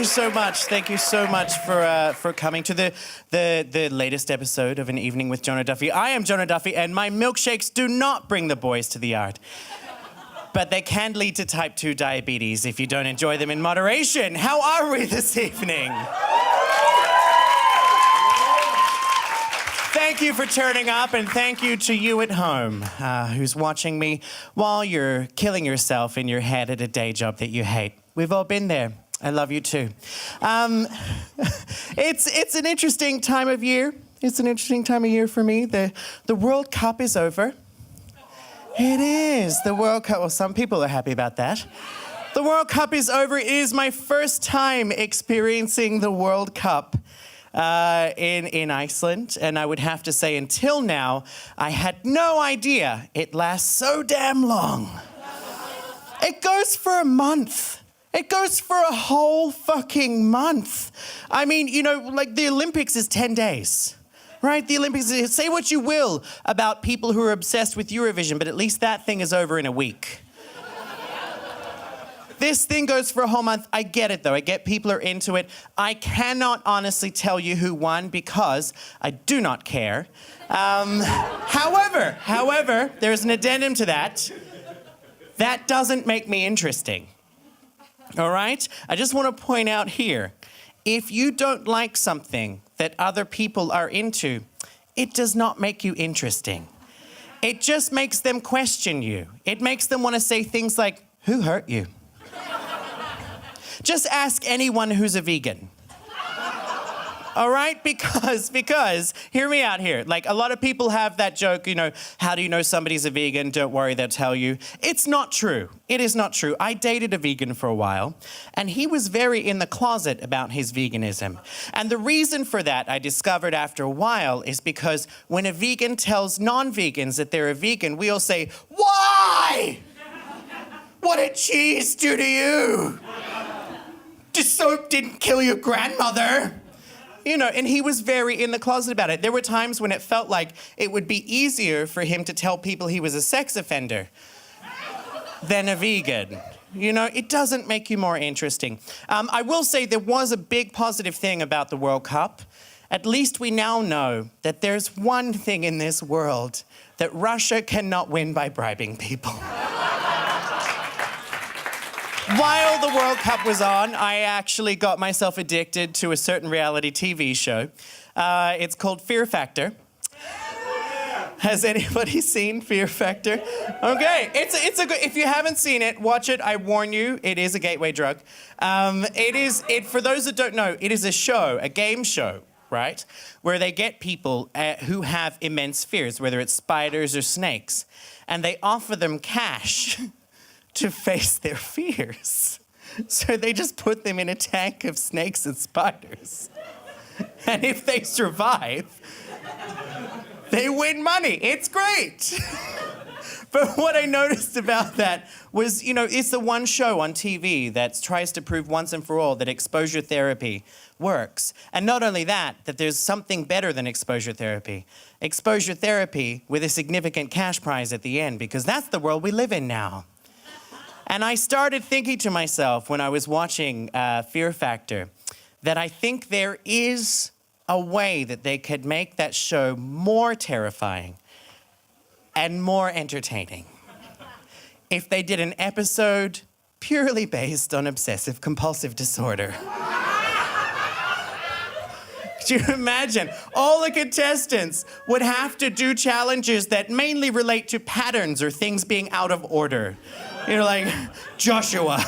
you so much. Thank you so much for coming to the latest episode of An Evening with Jono Duffy. I am Jono Duffy, and my milkshakes do not bring the boys to the yard. But they can lead to type 2 diabetes if you don't enjoy them in moderation. How are we this evening? Thank you for turning up, and thank you to you at home who's watching me while you're killing yourself in your head at a day job that you hate. We've all been there. I love you too. It's an interesting time of year. It's an interesting time of year for me. The World Cup is over. It is. The World Cup. Well, some people are happy about that. The World Cup is over. It is my first time experiencing the World Cup in Iceland, and I would have to say until now, I had no idea it lasts so damn long. It goes for a month. It goes for a whole fucking month. I mean, you know, like the Olympics is 10 days. Right? The Olympics, say what you will about people who are obsessed with Eurovision, but at least that thing is over in a week. This thing goes for a whole month. I get it, though. I get people are into it. I cannot honestly tell you who won because I do not care. However, there's an addendum to that. That doesn't make me interesting. All right? I just want to point out here, if you don't like something that other people are into, it does not make you interesting. It just makes them question you. It makes them want to say things like, who hurt you? Just ask anyone who's a vegan. All right? Because, hear me out here. Like, a lot of people have that joke, you know, how do you know somebody's a vegan? Don't worry, they'll tell you. It's not true. It is not true. I dated a vegan for a while, and he was very in the closet about his veganism. And the reason for that, I discovered after a while, is because when a vegan tells non-vegans that they're a vegan, we all say, why? What did cheese do to you? The soap didn't kill your grandmother. You know, and he was very in the closet about it. There were times when it felt like it would be easier for him to tell people he was a sex offender than a vegan. You know, it doesn't make you more interesting. I will say there was a big positive thing about the World Cup. At least we now know that there's one thing in this world that Russia cannot win by bribing people. While the World Cup was on, I actually got myself addicted to a certain reality TV show. It's called Fear Factor. Has anybody seen Fear Factor? Okay, it's a good. If you haven't seen it, watch it. I warn you, it is a gateway drug. For those that don't know, it is a show, a game show, right, where they get people who have immense fears, whether it's spiders or snakes, and they offer them cash to face their fears. So they just put them in a tank of snakes and spiders. And if they survive, they win money. It's great. But what I noticed about that was, you know, it's the one show on TV that tries to prove once and for all that exposure therapy works. And not only that there's something better than exposure therapy. Exposure therapy with a significant cash prize at the end, because that's the world we live in now. And I started thinking to myself when I was watching Fear Factor that I think there is a way that they could make that show more terrifying and more entertaining if they did an episode purely based on obsessive-compulsive disorder. Could you imagine? All the contestants would have to do challenges that mainly relate to patterns or things being out of order. You know, like, Joshua,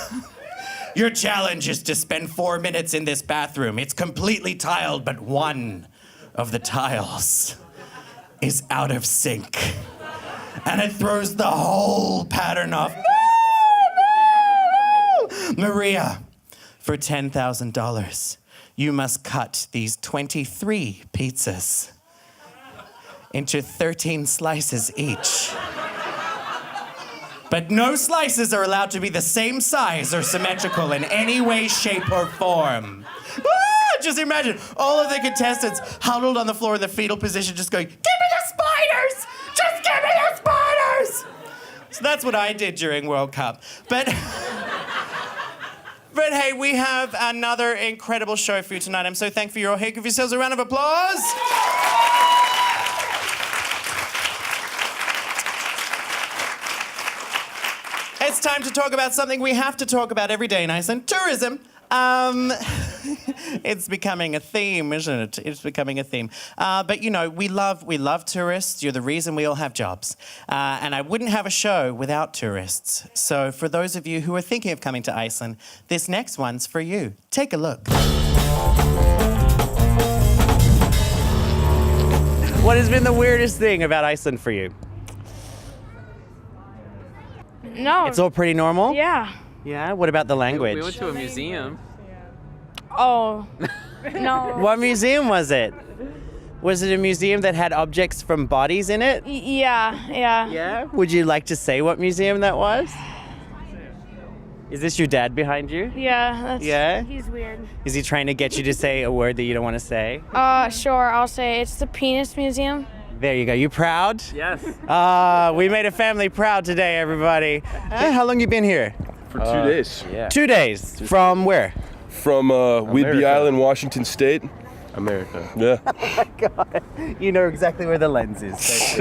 your challenge is to spend 4 minutes in this bathroom. It's completely tiled, but one of the tiles is out of sync. And it throws the whole pattern off. No! Maria, for $10,000, you must cut these 23 pizzas into 13 slices each. But no slices are allowed to be the same size or symmetrical in any way, shape, or form. Just imagine all of the contestants huddled on the floor in the fetal position just going, give me the spiders! Just give me the spiders! So that's what I did during World Cup. But But hey, we have another incredible show for you tonight. I'm so thankful you're all here. Give yourselves a round of applause. It's time to talk about something we have to talk about every day in Iceland, tourism. It's becoming a theme, isn't it? It's becoming a theme. But you know, we love tourists. You're the reason we all have jobs. And I wouldn't have a show without tourists. So for those of you who are thinking of coming to Iceland, this next one's for you. Take a look. What has been the weirdest thing about Iceland for you? No. It's all pretty normal? Yeah. Yeah? What about the language? We went to a museum. Oh. No. What museum was it? Was it a museum that had objects from bodies in it? Yeah. Yeah? Would you like to say what museum that was? Is this your dad behind you? Yeah. Yeah? He's weird. Is he trying to get you to say a word that you don't want to say? Sure. I'll say it's the Penis Museum. There you go. You proud? Yes. We made a family proud today, everybody. How long you been here? For 2 days. Yeah. 2 days. From where? From Whidbey Island, Washington State. America. Yeah. Oh my God. You know exactly where the lens is.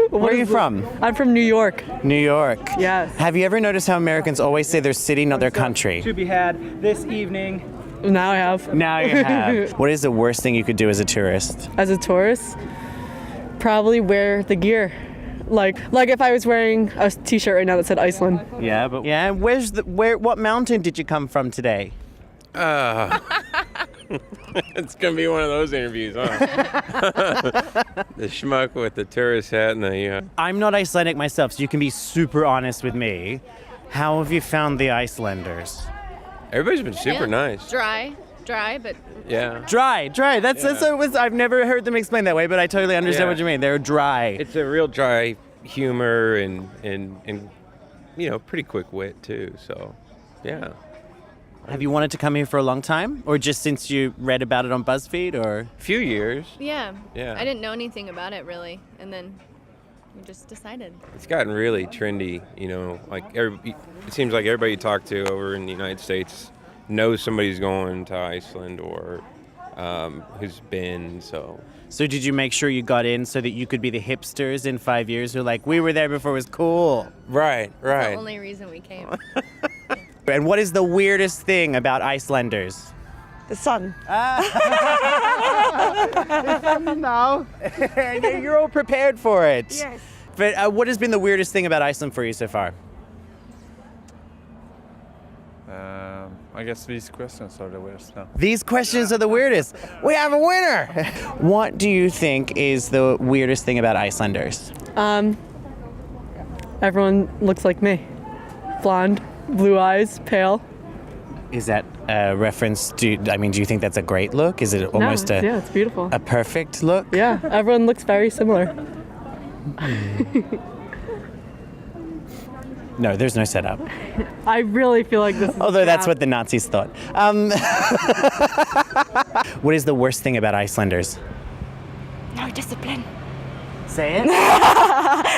Where are you from? I'm from New York. New York. Yes. Have you ever noticed how Americans always say their city, not their country? To be had this evening. Now I have. Now you have. What is the worst thing you could do as a tourist? As a tourist, probably wear the gear. Like if I was wearing a t-shirt right now that said Iceland. Yeah, but yeah. What mountain did you come from today? It's gonna be one of those interviews, huh? The schmuck with the tourist hat and the. I'm not Icelandic myself, so you can be super honest with me. How have you found the Icelanders? Everybody's been super nice. Dry, but Yeah. Dry. That's I've never heard them explain that way, but I totally understand Yeah. what you mean. They're dry. It's a real dry humor and you know, pretty quick wit too. So, yeah. Have you wanted to come here for a long time, or just since you read about it on BuzzFeed, or? A few years. yeah. Yeah. I didn't know anything about it really, and then we just decided. It's gotten really trendy. You know, like it seems like everybody you talk to over in the United States knows somebody's going to Iceland or who's been. So did you make sure you got in so that you could be the hipsters in 5 years who are like, we were there before it was cool? right. That's the only reason we came. And what is the weirdest thing about Icelanders? The sun. No. You're all prepared for it. Yes. But what has been the weirdest thing about Iceland for you so far? I guess these questions are the weirdest now. These questions are the weirdest. We have a winner. What do you think is the weirdest thing about Icelanders? Everyone looks like me. Blonde, blue eyes, pale. Is that a reference to, do you think that's a great look? Is it almost yeah, it's beautiful. a perfect look? Yeah, everyone looks very similar. No, there's no setup. I really feel like this is Although that's bad. what the Nazis thought. What is the worst thing about Icelanders? No discipline. Say it.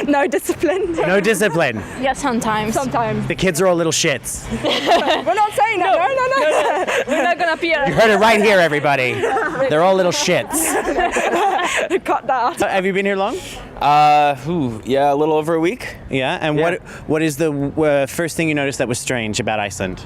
No discipline. No discipline. Yeah, sometimes. Sometimes. The kids are all little shits. We're not saying that. No. We're not gonna be You heard it right here, everybody. They're all little shits. Cut that out. Have you been here long? Yeah, a little over a week. Yeah. And what is the first thing you noticed that was strange about Iceland?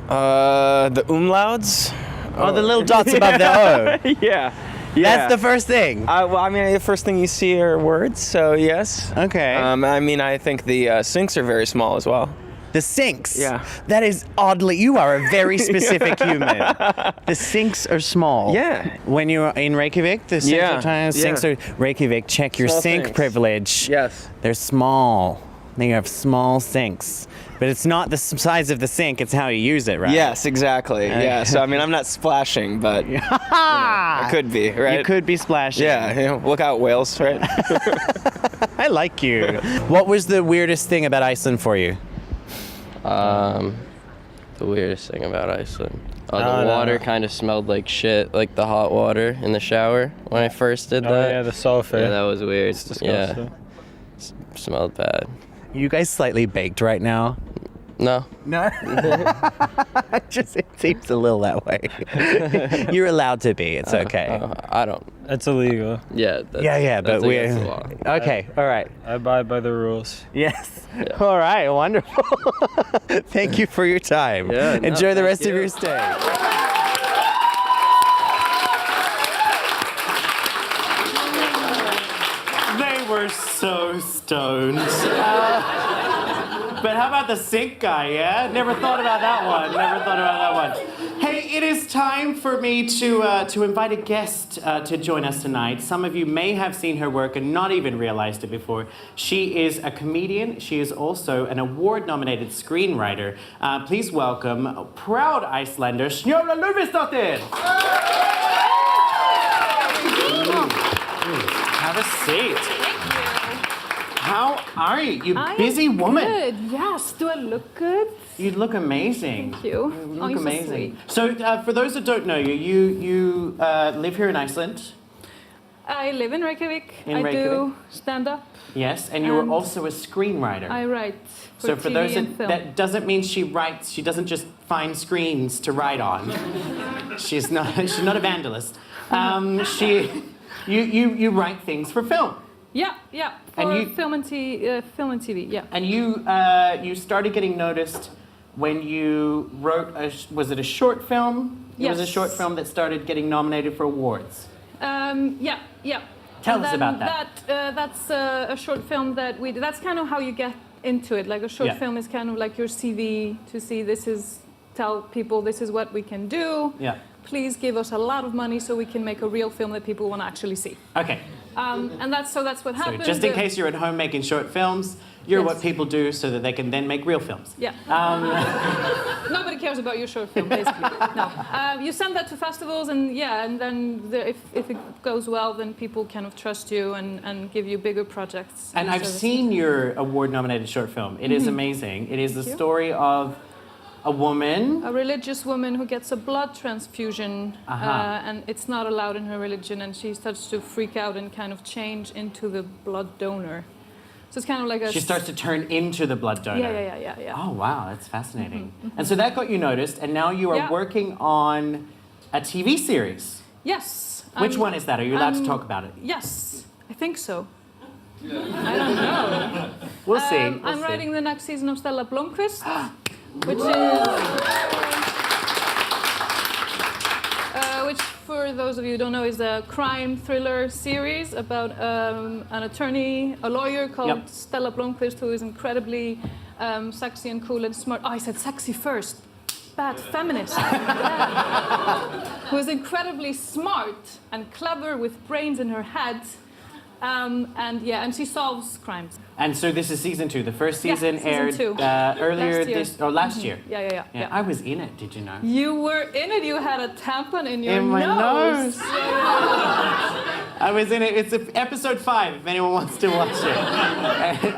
The umlauts. Oh, the little dots above the O. Yeah. That's the first thing. The first thing you see are words, so yes. Okay. I think the sinks are very small as well. The sinks. Yeah. That is oddly. You are a very specific human. The sinks are small. Yeah. When you're in Reykjavik, the sinks Yeah. are tiny. Yeah. Sinks are Reykjavik. Check your Small sink sinks. privilege. Yes. They're small. They have small sinks, but it's not the size of the sink. It's how you use it, right? Yes, exactly. Yeah. So I'm not splashing, but I could be, right? You could be splashing. Yeah. Look out, whales, right? I like you. What was the weirdest thing about Iceland for you? The weirdest thing about Iceland. The water kind of smelled like shit, like the hot water in the shower when I first did that. Yeah, the sulfur. Yeah, that was weird. It's disgusting. Yeah, smelled bad. You guys slightly baked right now. No. No? It seems a little that way. You're allowed to be. It's okay. I don't. It's illegal. Yeah. Yeah, but that's we. against the law. Okay, all right. I abide by the rules. Yes. All right, wonderful. Thank you for your time. Yeah, no, Enjoy the thank rest of you. your stay. They were so stoned. But how about the sink guy, yeah? Never thought about that one. Hey, it is time for me to invite a guest to join us tonight. Some of you may have seen her work and not even realized it before. She is a comedian. She is also an award-nominated screenwriter. Please welcome proud Icelander, Snjólaug Lúðvíksdóttir. Have a seat. How are you? You busy woman. Good. Yes. Do I look good? You look amazing. Thank you. You look you're amazing. So So, for those that don't know you, you live here in Iceland. I live in Reykjavik. In I Reykjavik. do stand up. Yes, and you were And also a screenwriter. I write for So for TV those and film. that doesn't mean she writes. She doesn't just find screens to write on. She's not a vandalist. You write things for film. Yeah. For And film and TV. Yeah. And you started getting noticed when you wrote was it a short film? It was a Yes. short film that started getting nominated for awards. Yeah. Tell And us then about that. That's a short film that we did. That's kind of how you get into it. Like a short Yeah. film is kind of like your CV to see tell people this is what we can do. Yeah. Please give us a lot of money so we can make a real film that people want to actually see. Okay. And that's what So happened. just in case you're at home making short films, you're Yes. what people do so that they can then make real films. Yeah. Nobody cares about your short film, basically. No. You send that to festivals, and then if it goes well, then people kind of trust you and give you bigger projects. And I've seen your award-nominated short film. It is amazing. It is the story of a woman. A religious woman who gets a blood transfusion, and it's not allowed in her religion, and she starts to freak out and kind of change into the blood donor. So it's kind of like She starts to turn into the blood donor. Yeah. Oh, wow, that's fascinating. And so that got you noticed, and now you are working on a TV series. Yes. Which one is that? Are you allowed to talk about it? Yes, I think so. I don't know. We'll see. I'm writing the next season of Stella Blomqvist, which which for those of you who don't know is a crime thriller series about a lawyer called Stella Blomqvist, who is incredibly sexy and cool and smart. Oh, I said sexy first. Bad feminist. Who is incredibly smart and clever with brains in her head. And she solves crimes. And so this is season 2. The first season season aired 2. earlier Last last year. year. Yeah. I was in it, did you know? You were in it. You had a tampon in your In my nose. Yeah. I was in it. It's episode 5, if anyone wants to watch it.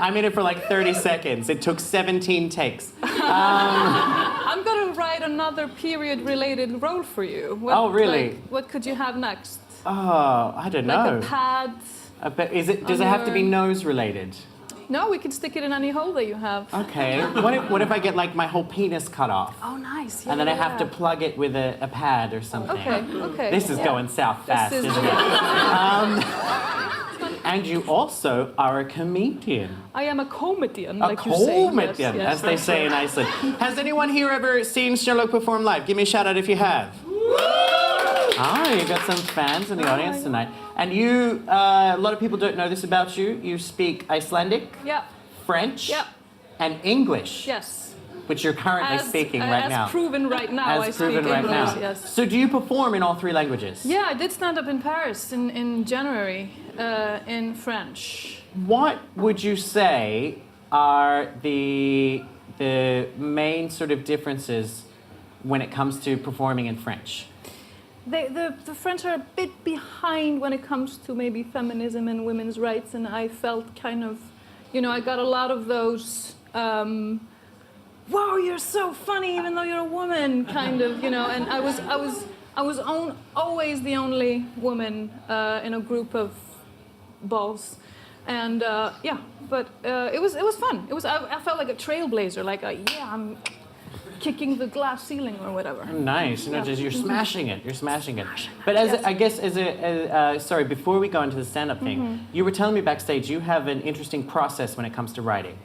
I'm in it for like 30 seconds. It took 17 takes. I'm going to write another period-related role for you. Really? What could you have next? Oh, I don't know. Like a pad? Does it have to be nose related? No, we can stick it in any hole that you have. Okay. What if I get like my whole penis cut off? Oh, nice. And then I have to plug it with a pad or something. Okay. This is going south fast, isn't it? And you also are a comedian. I am a comedian, A like you say. comedian, Yes, as they say in Iceland. Has anyone here ever seen Snjólaug perform live? Give me a shout out if you have. You got some fans in the audience tonight. And you, a lot of people don't know this about you. You speak Icelandic, French, and English. Yes. Which you're currently speaking right now. As proven right now, I speak English, yes. So do you perform in all 3 languages? Yeah, I did stand up in Paris in January in French. What would you say are the main sort of differences when it comes to performing in French? The French are a bit behind when it comes to maybe feminism and women's rights, and I felt kind of, I got a lot of those, wow, you're so funny even though you're a woman, kind of, and I was always the only woman in a group of balls. And yeah, but it was fun. I felt like a trailblazer, like I'm kicking the glass ceiling or whatever. Nice. You know, Yeah. just you're smashing it. You're smashing it. But I guess sorry, before we go into the stand-up thing, you were telling me backstage you have an interesting process when it comes to writing.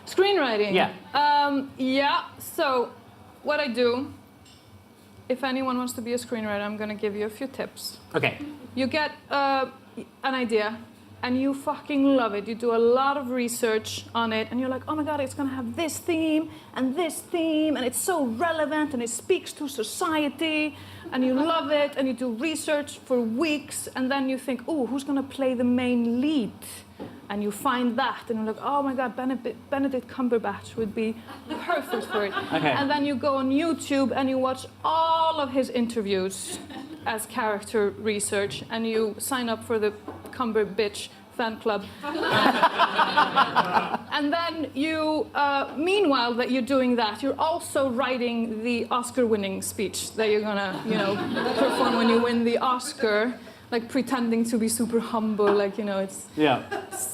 Screenwriting. Yeah. Yeah. So, what I do, if anyone wants to be a screenwriter, I'm gonna give you a few tips. Okay. You get an idea, and you fucking love it. You do a lot of research on it, and you're like, oh my god, it's gonna have this theme, and it's so relevant, and it speaks to society, and you love it, and you do research for weeks, and then you think, oh, who's gonna play the main lead? And you find that, and you're like, oh my god, Benedict Cumberbatch would be perfect for it. Okay. And then you go on YouTube and you watch all of his interviews as character research, and you sign up for the Cumberbitch fan club. And then you, meanwhile that you're doing that, you're also writing the Oscar-winning speech that you're gonna, perform when you win the Oscar. Like pretending to be super humble, like, it's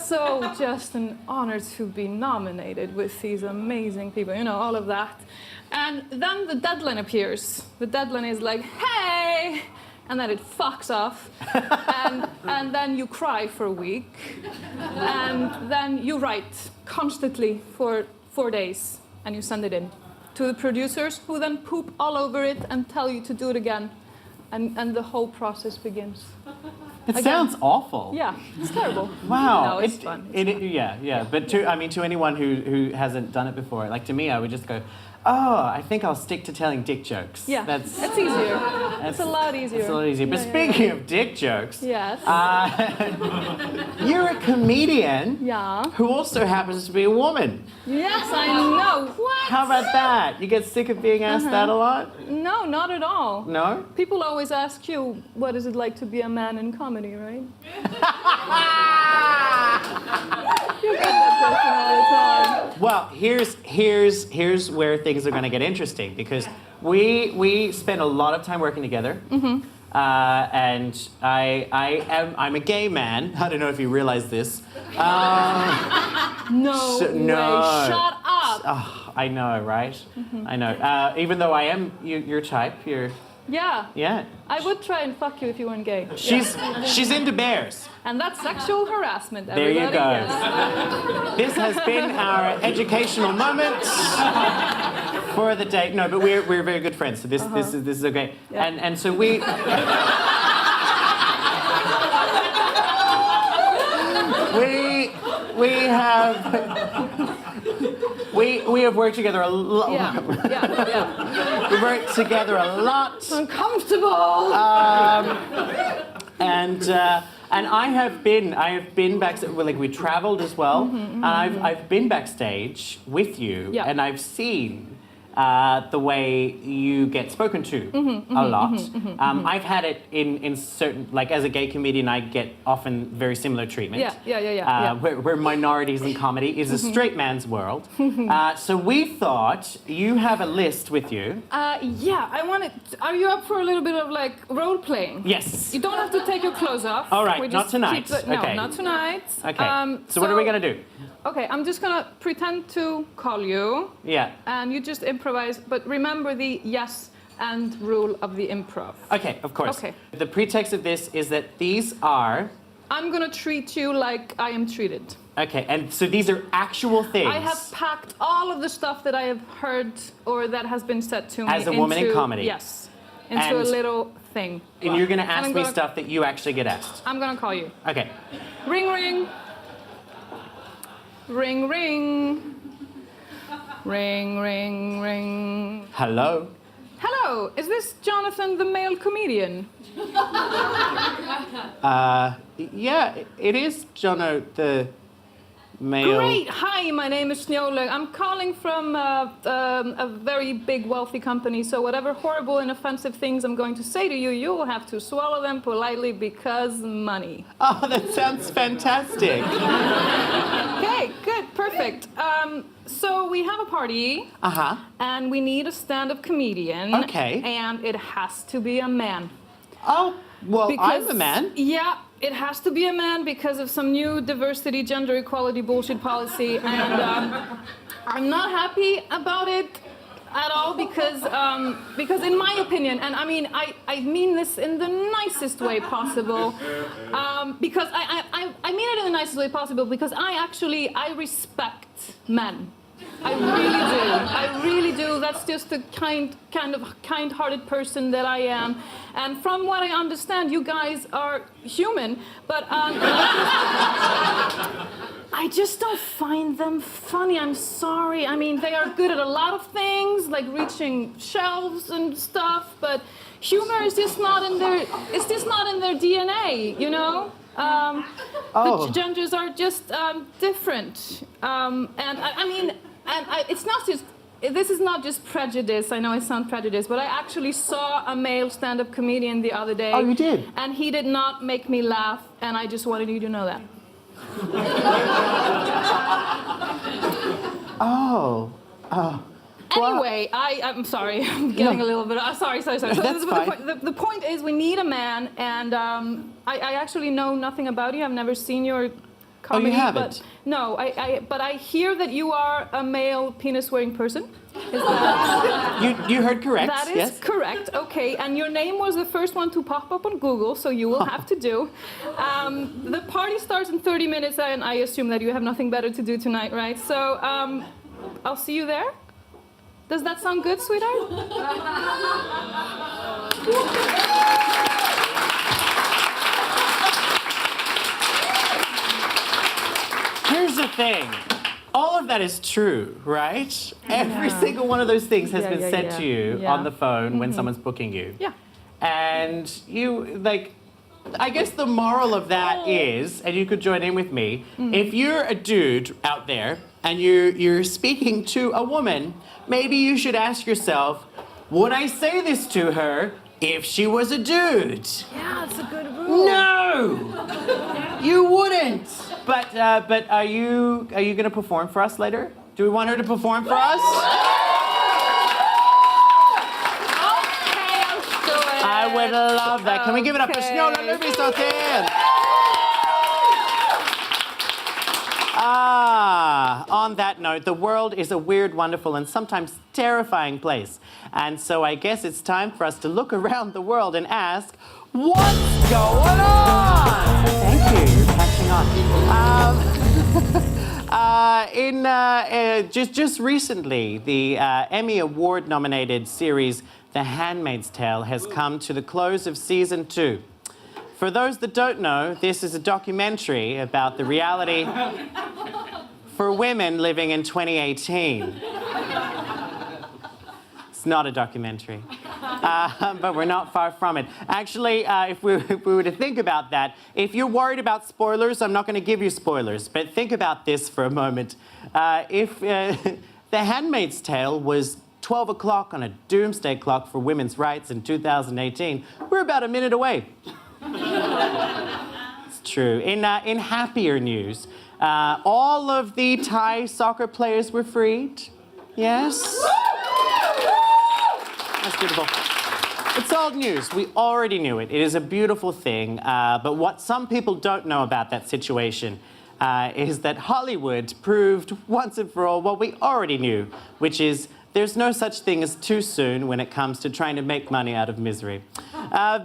so just an honor to be nominated with these amazing people, all of that. And then the deadline appears. The deadline is like, hey, and then it fucks off. and then you cry for a week. And then you write constantly for 4 days, and you send it in to the producers, who then poop all over it and tell you to do it again. And the whole process begins. It sounds awful. Yeah, it's terrible. Wow. No, it's fun. Yeah. But to anyone who hasn't done it before, like to me, I would just go, oh, I think I'll stick to telling dick jokes. Yeah, that's easier. It's a lot easier. It's a lot easier. But speaking of dick jokes, yes. You're a comedian Yeah. who also happens to be a woman. Yes, I know. What? How about that? You get sick of being asked that a lot? No, not at all. No? People always ask you, what is it like to be a man in comedy, right? You get that question all the time. Well, here's where things are going to get interesting, because we spend a lot of time working together. And I'm a gay man. I don't know if you realize this. No way. Shut up. Oh, I know, right? I know. Even though I am your type, you're. Yeah. Yeah. I would try and fuck you if you weren't gay. She's into bears. And that's sexual harassment, There you everybody. go. Yes. This has been our educational moment for the day. No, but we're very good friends, so this is okay. Yeah. And so we. We have worked together a lot. Yeah. We worked together a lot. Uncomfortable. And I have been backstage. Like, we traveled as well, and I've been backstage with you, and I've seen the way you get spoken to a lot. I've had it in certain, like as a gay comedian, I get often very similar treatment. Yeah. Where minorities in comedy is a straight man's world. So we thought you have a list with you. Yeah, I wanted. Are you up for a little bit of like role playing? Yes. You don't have to take your clothes off. All right, We not just tonight. keep no, Okay. not tonight. Okay. So what are we gonna do? Okay, I'm just gonna pretend to call you. Yeah. And you just improvise, but remember the yes and rule of the improv. Okay, of course. Okay. The pretext of this is that these are. I'm gonna treat you like I am treated. Okay, and so these are actual things. I have packed all of the stuff that I have heard or that has been said to me As a woman in comedy. Yes, into a little thing. And you're gonna ask me stuff that you actually get asked. I'm gonna call you. Okay. Ring, ring. Ring, ring. Ring, ring, ring. Hello. Hello, is this Jonathan the male comedian? Yeah, it is Jono the male. Great, hi, my name is Snjólaug. I'm calling from a very big wealthy company, so whatever horrible and offensive things I'm going to say to you, you will have to swallow them politely because money. Oh, that sounds fantastic. Okay, good, perfect. So we have a party. And we need a stand-up comedian. Okay. And it has to be a man. Oh, well, Because, I'm a man. Yeah, it has to be a man because of some new diversity, gender equality bullshit policy, and I'm not happy about it at all because in my opinion, and I mean I mean this in the nicest way possible, because I mean it in the nicest way possible because I respect men. I really do. That's just the kind-hearted person that I am. And from what I understand, you guys are human, but I just don't find them funny. I'm sorry. I mean, they are good at a lot of things, like reaching shelves and stuff, but humor is just not in their. It's just not in their DNA, you know. The genders are just different, and I mean. And it's not just, this is not just prejudice, I know I sound prejudiced, but I actually saw a male stand-up comedian the other day. Oh, you did? And he did not make me laugh, and I just wanted you to know that. Anyway, I'm sorry, I'm getting a little bit, sorry. So That's fine. the point is we need a man, and I actually know nothing about you, I've never seen your comedy. Oh, you haven't? But, no, but I hear that you are a male penis-wearing person. Is that... You heard correct, That is yes. correct, okay. And your name was the first one to pop up on Google, so you will have to do. The party starts in 30 minutes, and I assume that you have nothing better to do tonight, right? So I'll see you there. Does that sound good, sweetheart? Here's the thing. All of that is true, right? Every single one of those things has been said to you on the phone when someone's booking you. Yeah. And you, like, I guess the moral of that is, and you could join in with me, if you're a dude out there and you're speaking to a woman, maybe you should ask yourself, would I say this to her if she was a dude? Yeah, that's a good rule. No! You wouldn't! But are you gonna perform for us later? Do we want her to perform for us? Okay, I'll do it. I would love that. Can we give it up for Snjólaug Lúðvíksdóttir? On that note, the world is a weird, wonderful, and sometimes terrifying place. And so I guess it's time for us to look around the world and ask, what's going on? Thank you, you're catching on. Just recently, the Emmy Award-nominated series The Handmaid's Tale has come to the close of season 2. For those that don't know, this is a documentary about the reality for women living in 2018. It's not a documentary, but we're not far from it. Actually, if we were to think about that, if you're worried about spoilers, I'm not going to give you spoilers, but think about this for a moment. If The Handmaid's Tale was 12 o'clock on a doomsday clock for women's rights in 2018, we're about a minute away. It's true. In happier news, all of the Thai soccer players were freed. Yes? That's beautiful. It's old news. We already knew it. It is a beautiful thing. But what some people don't know about that situation is that Hollywood proved once and for all what we already knew, which is there's no such thing as too soon when it comes to trying to make money out of misery.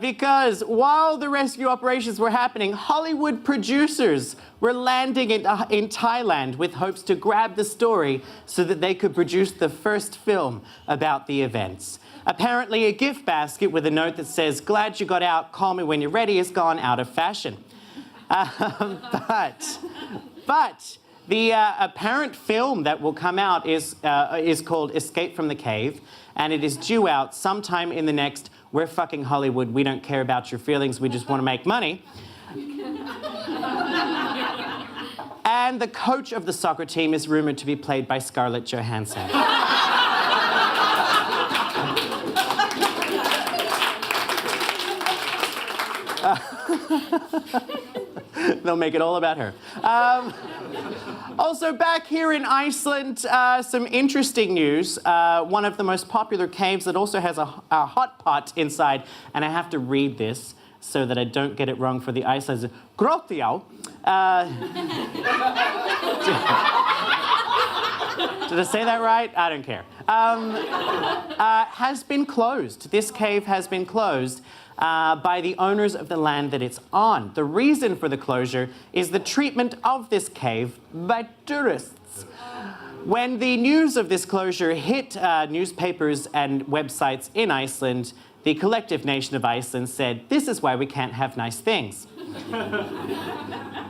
Because while the rescue operations were happening, Hollywood producers were landing in Thailand with hopes to grab the story so that they could produce the first film about the events. Apparently, a gift basket with a note that says, "Glad you got out, call me when you're ready," has gone out of fashion. But the apparent film that will come out is called Escape from the Cave, and it is due out sometime in the next "We're fucking Hollywood, we don't care about your feelings, we just want to make money." And the coach of the soccer team is rumored to be played by Scarlett Johansson. They'll make it all about her. Also, back here in Iceland, some interesting news. One of the most popular caves that also has a hot pot inside, and I have to read this. so that I don't get it wrong for the Icelanders. Grotjá. Did I say that right? I don't care. Has been closed. This cave has been closed by the owners of the land that it's on. The reason for the closure is the treatment of this cave by tourists. When the news of this closure hit newspapers and websites in Iceland, the collective nation of Iceland said, this is why we can't have nice things.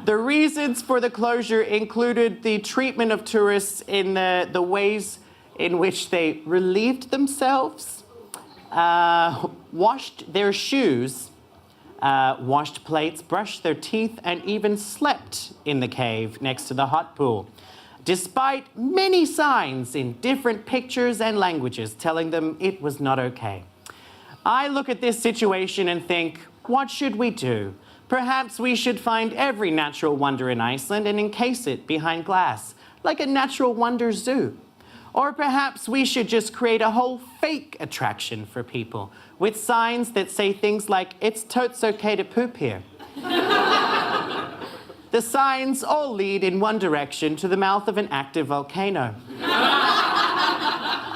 The reasons for the closure included the treatment of tourists in the ways in which they relieved themselves, washed their shoes, washed plates, brushed their teeth, and even slept in the cave next to the hot pool, despite many signs in different pictures and languages telling them it was not okay. I look at this situation and think, what should we do? Perhaps we should find every natural wonder in Iceland and encase it behind glass, like a natural wonder zoo. Or perhaps we should just create a whole fake attraction for people with signs that say things like, it's totes okay to poop here. The signs all lead in one direction to the mouth of an active volcano.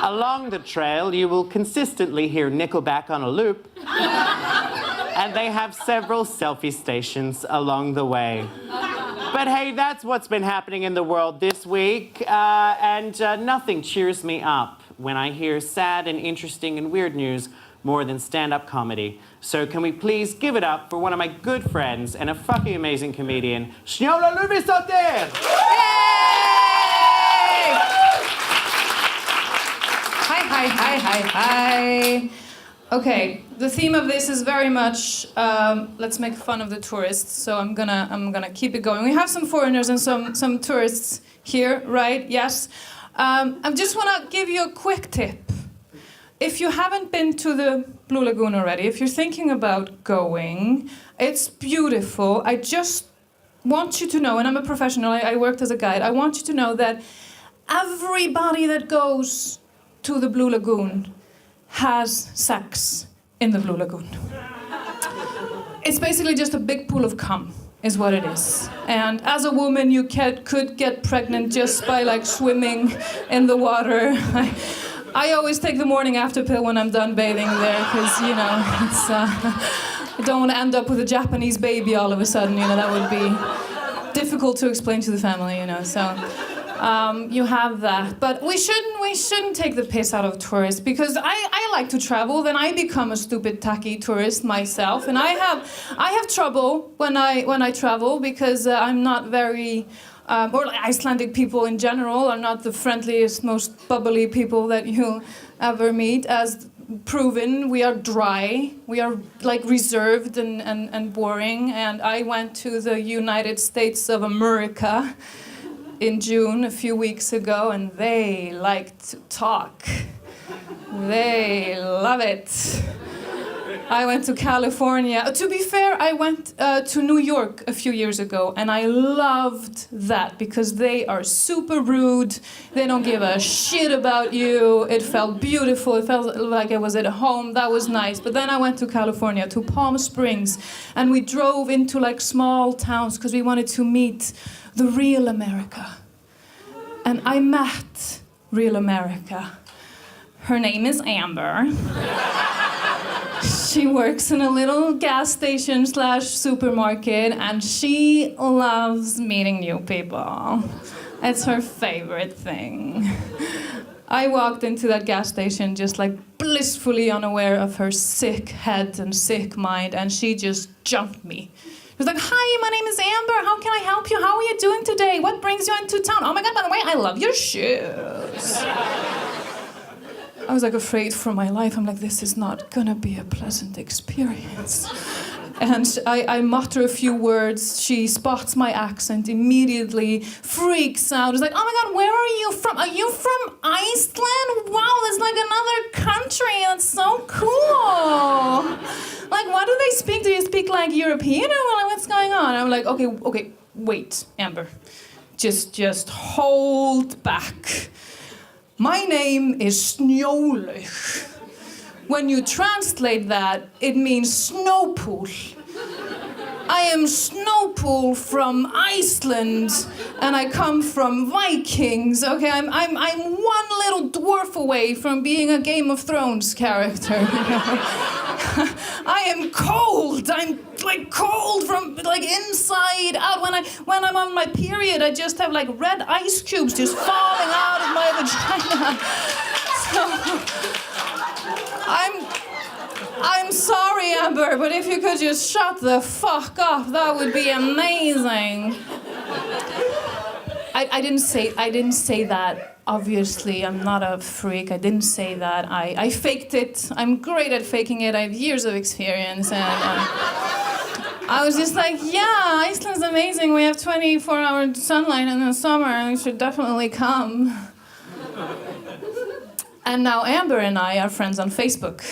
Along the trail, you will consistently hear Nickelback on a loop, and they have several selfie stations along the way. But hey, that's what's been happening in the world this week, and nothing cheers me up when I hear sad and interesting and weird news more than stand-up comedy. So can we please give it up for one of my good friends and a fucking amazing comedian, Snjólaug Lúðvíksdóttir! Hi. Okay, the theme of this is very much let's make fun of the tourists. So I'm gonna keep it going. We have some foreigners and some tourists here, right? Yes. I just wanna give you a quick tip. If you haven't been to the Blue Lagoon already, if you're thinking about going, it's beautiful. I just want you to know, and I'm a professional, I worked as a guide, I want you to know that everybody that goes to the Blue Lagoon has sex in the Blue Lagoon. It's basically just a big pool of cum, is what it is. And as a woman, you could get pregnant just by like swimming in the water. I always take the morning after pill when I'm done bathing there, because, you know, it's, I don't want to end up with a Japanese baby all of a sudden, you know, that would be difficult to explain to the family, you know, so you have that. But we shouldn't take the piss out of tourists, because I like to travel, then I become a stupid tacky tourist myself, and I have trouble when I travel, because I'm not very... or Icelandic people in general are not the friendliest, most bubbly people that you'll ever meet. As proven, we are dry, we are like reserved and boring. And I went to the United States of America in June a few weeks ago, and they like to talk. They love it. I went to California. To be fair, I went to New York a few years ago, and I loved that, because they are super rude. They don't give a shit about you. It felt beautiful. It felt like I was at home. That was nice. But then I went to California, to Palm Springs, and we drove into like small towns because we wanted to meet the real America. And I met real America. Her name is Amber. She works in a little gas station / supermarket, and she loves meeting new people. It's her favorite thing. I walked into that gas station just like blissfully unaware of her sick head and sick mind, and she just jumped me. She was like, hi, my name is Amber. How can I help you? How are you doing today? What brings you into town? Oh my God, by the way, I love your shoes. I was like afraid for my life. I'm like, this is not gonna be a pleasant experience. And I mutter a few words. She spots my accent, immediately freaks out. Is like, oh my God, where are you from? Are you from Iceland? Wow, that's like another country. That's so cool. Like, what do they speak? Do you speak like European, or like, what's going on? I'm like, okay, wait, Amber. Just hold back. My name is Snjólaug. When you translate that, it means snow pool. I am Snowpool from Iceland, and I come from Vikings. Okay, I'm one little dwarf away from being a Game of Thrones character. I am cold. I'm like cold from like inside out. When I'm on my period, I just have like red ice cubes just falling out of my vagina. So I'm sorry, Amber, but if you could just shut the fuck up, that would be amazing. I didn't say that. Obviously, I'm not a freak. I didn't say that. I faked it. I'm great at faking it. I have years of experience, and I was just like, yeah, Iceland's amazing. We have 24-hour sunlight in the summer, and we should definitely come. And now Amber and I are friends on Facebook.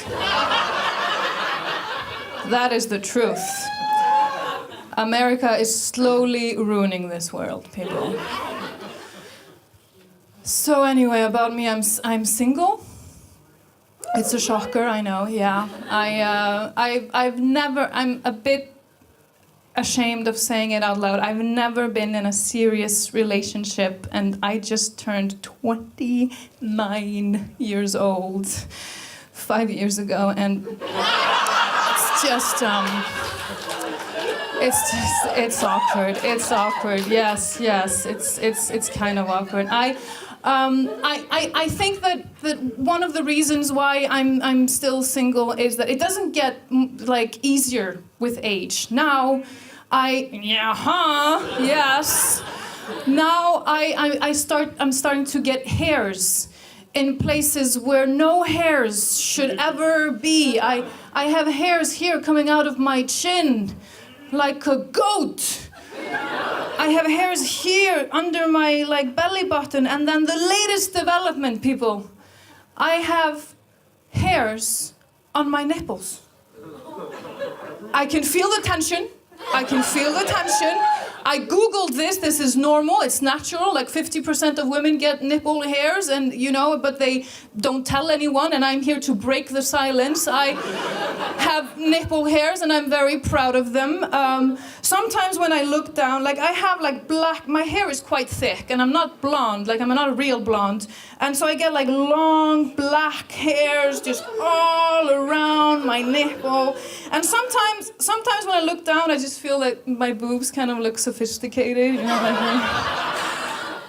That is the truth. America is slowly ruining this world, people. So anyway, about me, I'm single. It's a shocker, I know. Yeah, I'm a bit ashamed of saying it out loud. I've never been in a serious relationship, and I just turned 29 years old 5 years ago, and it's awkward. It's awkward. Yes, it's kind of awkward. I think that one of the reasons why I'm still single is that it doesn't get like easier with age. Now, yes. Now I'm starting to get hairs in places where no hairs should ever be. I have hairs here coming out of my chin like a goat. I have hairs here under my like belly button, and then the latest development, people, I have hairs on my nipples. I can feel the tension. I googled this. This is normal. It's natural. Like 50% of women get nipple hairs, and but they don't tell anyone. And I'm here to break the silence. I have nipple hairs, and I'm very proud of them. Sometimes when I look down, like I have like black. My hair is quite thick, and I'm not blonde. Like I'm not a real blonde, and so I get like long black hairs just all around my nipple. And sometimes when I look down, I just feel like my boobs kind of look sophisticated, like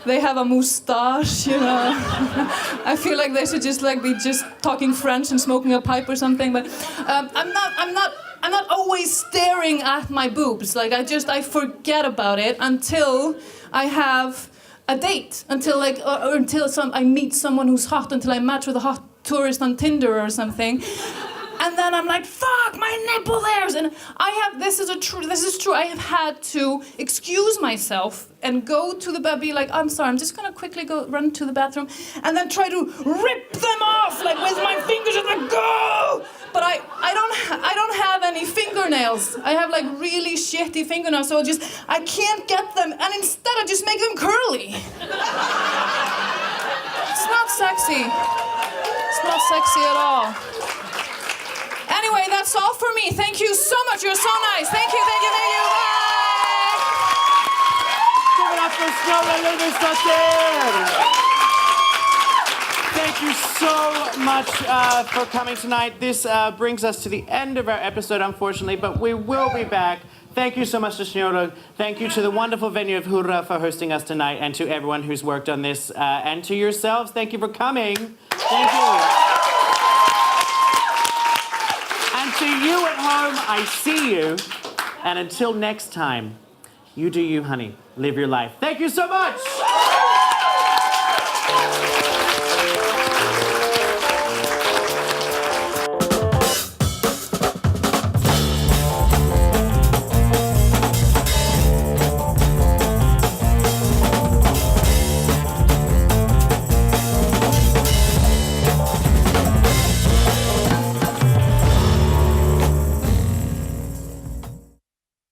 they have a moustache, I feel like they should just like be just talking French and smoking a pipe or something. But I'm not always staring at my boobs. Like I forget about it until I have a date, until I meet someone who's hot, until I match with a hot tourist on Tinder or something. And then I'm like, fuck, my nipple hairs. And this is true. I have had to excuse myself and go to the bed, be like, I'm sorry, I'm just gonna quickly run to the bathroom, and then try to rip them off, like with my fingers, and like, go! But I don't have any fingernails. I have like really shitty fingernails, so I can't get them, and instead I just make them curly. It's not sexy. It's not sexy at all. Anyway, that's all for me. Thank you so much. You're so nice. Thank you. Bye. Give it up for Snjólaug Lúðvíksdóttir. Thank you so much for coming tonight. This brings us to the end of our episode, unfortunately, but we will be back. Thank you so much to Snjólaug. Thank you to the wonderful venue of Hurra for hosting us tonight, and to everyone who's worked on this, and to yourselves. Thank you for coming. Thank you. And to you at home, I see you. And until next time, you do you, honey. Live your life. Thank you so much.